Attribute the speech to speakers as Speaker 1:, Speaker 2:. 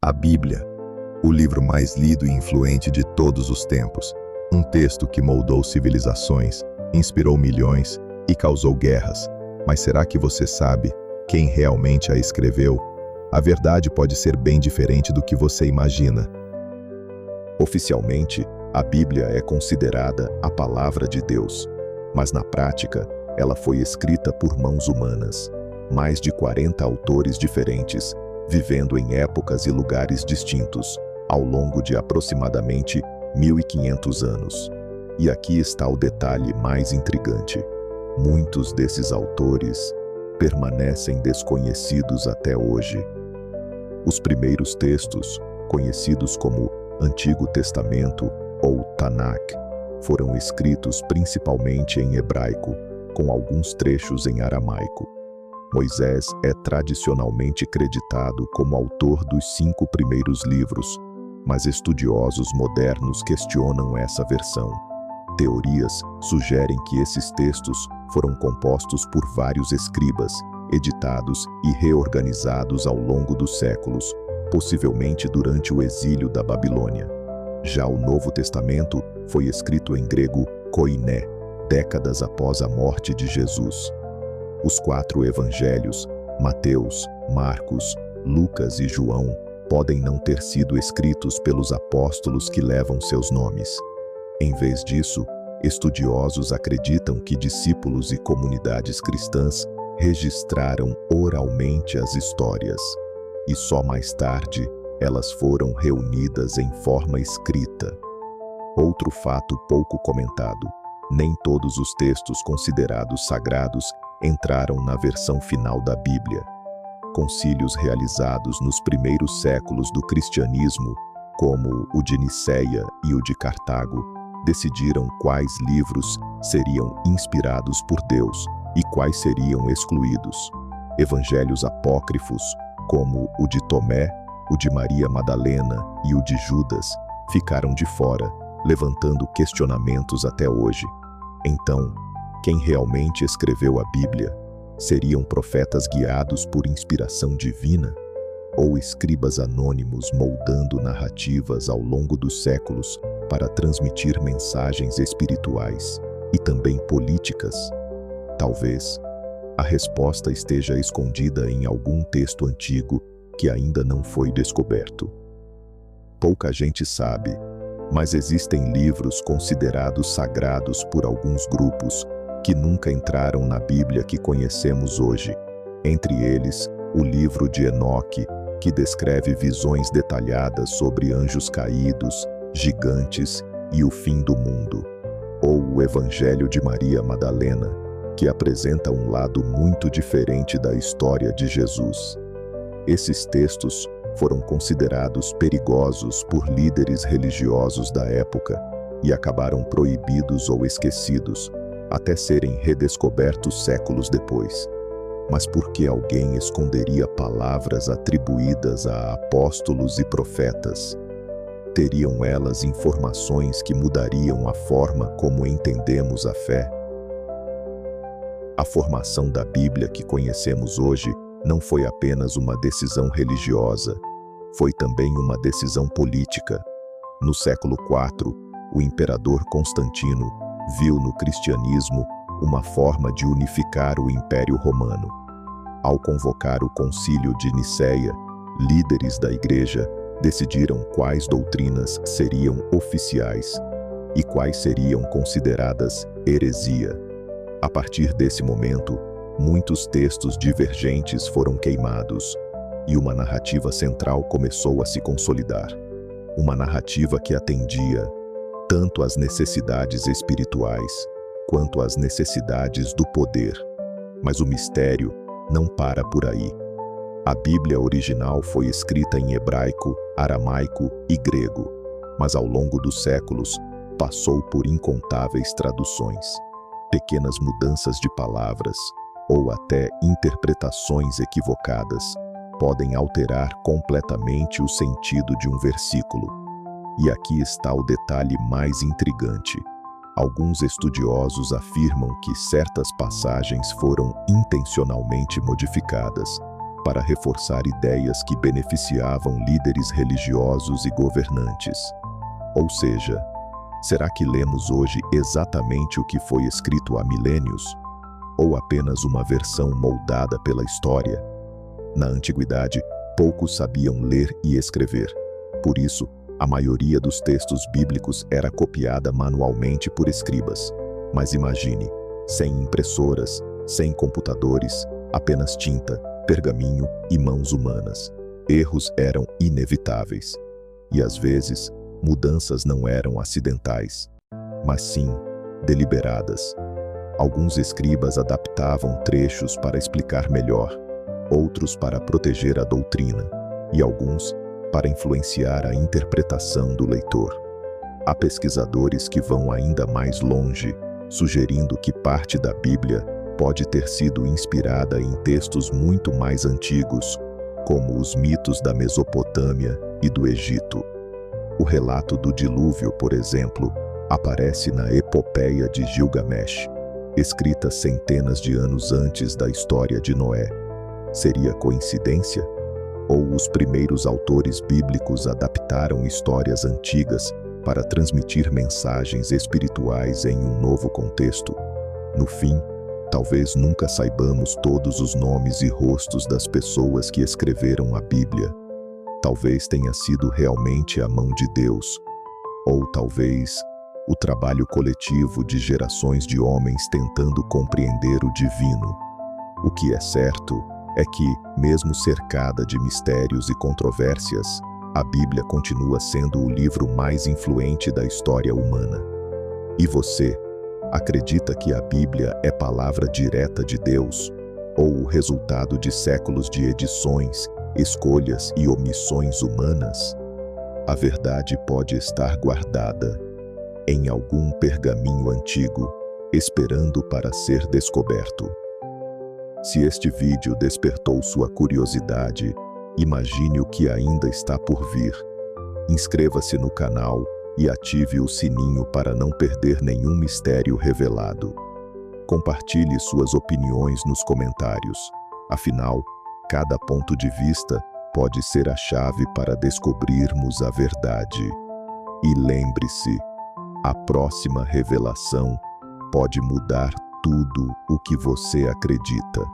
Speaker 1: A Bíblia, o livro mais lido e influente de todos os tempos. Um texto que moldou civilizações, inspirou milhões e causou guerras. Mas será que você sabe quem realmente a escreveu? A verdade pode ser bem diferente do que você imagina. Oficialmente, a Bíblia é considerada a palavra de Deus, mas na prática, ela foi escrita por mãos humanas. Mais de 40 autores diferentes, vivendo em épocas e lugares distintos, ao longo de aproximadamente 1500 anos. E aqui está o detalhe mais intrigante. Muitos desses autores permanecem desconhecidos até hoje. Os primeiros textos, conhecidos como Antigo Testamento ou Tanakh, foram escritos principalmente em hebraico, com alguns trechos em aramaico. Moisés é tradicionalmente creditado como autor dos 5 primeiros livros, mas estudiosos modernos questionam essa versão. Teorias sugerem que esses textos foram compostos por vários escribas, editados e reorganizados ao longo dos séculos, possivelmente durante o exílio da Babilônia. Já o Novo Testamento foi escrito em grego koiné, décadas após a morte de Jesus. Os 4 evangelhos, Mateus, Marcos, Lucas e João, podem não ter sido escritos pelos apóstolos que levam seus nomes. Em vez disso, estudiosos acreditam que discípulos e comunidades cristãs registraram oralmente as histórias, e só mais tarde elas foram reunidas em forma escrita. Outro fato pouco comentado: nem todos os textos considerados sagrados entraram na versão final da Bíblia. Concílios realizados nos primeiros séculos do cristianismo, como o de Niceia e o de Cartago, decidiram quais livros seriam inspirados por Deus e quais seriam excluídos. Evangelhos apócrifos, como o de Tomé, o de Maria Madalena e o de Judas, ficaram de fora, levantando questionamentos até hoje. Então, quem realmente escreveu a Bíblia? Seriam profetas guiados por inspiração divina? Ou escribas anônimos moldando narrativas ao longo dos séculos para transmitir mensagens espirituais e também políticas? Talvez a resposta esteja escondida em algum texto antigo que ainda não foi descoberto. Pouca gente sabe, mas existem livros considerados sagrados por alguns grupos que nunca entraram na Bíblia que conhecemos hoje. Entre eles, o livro de Enoque, que descreve visões detalhadas sobre anjos caídos, gigantes e o fim do mundo. Ou o Evangelho de Maria Madalena, que apresenta um lado muito diferente da história de Jesus. Esses textos foram considerados perigosos por líderes religiosos da época e acabaram proibidos ou esquecidos, até serem redescobertos séculos depois. Mas por que alguém esconderia palavras atribuídas a apóstolos e profetas? Teriam elas informações que mudariam a forma como entendemos a fé? A formação da Bíblia que conhecemos hoje não foi apenas uma decisão religiosa, foi também uma decisão política. No século IV, o imperador Constantino viu no cristianismo uma forma de unificar o Império Romano. Ao convocar o Concílio de Niceia, líderes da Igreja decidiram quais doutrinas seriam oficiais e quais seriam consideradas heresia. A partir desse momento, muitos textos divergentes foram queimados e uma narrativa central começou a se consolidar. Uma narrativa que atendia tanto às necessidades espirituais quanto às necessidades do poder. Mas o mistério não para por aí. A Bíblia original foi escrita em hebraico, aramaico e grego, mas ao longo dos séculos passou por incontáveis traduções. Pequenas mudanças de palavras ou até interpretações equivocadas podem alterar completamente o sentido de um versículo. E aqui está o detalhe mais intrigante. Alguns estudiosos afirmam que certas passagens foram intencionalmente modificadas, para reforçar ideias que beneficiavam líderes religiosos e governantes. Ou seja, será que lemos hoje exatamente o que foi escrito há milênios? Ou apenas uma versão moldada pela história? Na antiguidade, poucos sabiam ler e escrever. Por isso, a maioria dos textos bíblicos era copiada manualmente por escribas. Mas imagine, sem impressoras, sem computadores, apenas tinta, pergaminho e mãos humanas. Erros eram inevitáveis. E às vezes, mudanças não eram acidentais, mas sim deliberadas. Alguns escribas adaptavam trechos para explicar melhor, outros para proteger a doutrina, e alguns para influenciar a interpretação do leitor. Há pesquisadores que vão ainda mais longe, sugerindo que parte da Bíblia pode ter sido inspirada em textos muito mais antigos, como os mitos da Mesopotâmia e do Egito. O relato do dilúvio, por exemplo, aparece na Epopeia de Gilgamesh, escrita centenas de anos antes da história de Noé. Seria coincidência? Ou os primeiros autores bíblicos adaptaram histórias antigas para transmitir mensagens espirituais em um novo contexto? No fim, talvez nunca saibamos todos os nomes e rostos das pessoas que escreveram a Bíblia. Talvez tenha sido realmente a mão de Deus, ou talvez o trabalho coletivo de gerações de homens tentando compreender o divino. O que é certo é que, mesmo cercada de mistérios e controvérsias, a Bíblia continua sendo o livro mais influente da história humana. E você, acredita que a Bíblia é palavra direta de Deus, ou o resultado de séculos de edições, escolhas e omissões humanas? A verdade pode estar guardada em algum pergaminho antigo, esperando para ser descoberto. Se este vídeo despertou sua curiosidade, imagine o que ainda está por vir. Inscreva-se no canal e ative o sininho para não perder nenhum mistério revelado. Compartilhe suas opiniões nos comentários. Afinal, cada ponto de vista pode ser a chave para descobrirmos a verdade. E lembre-se, a próxima revelação pode mudar tudo o que você acredita.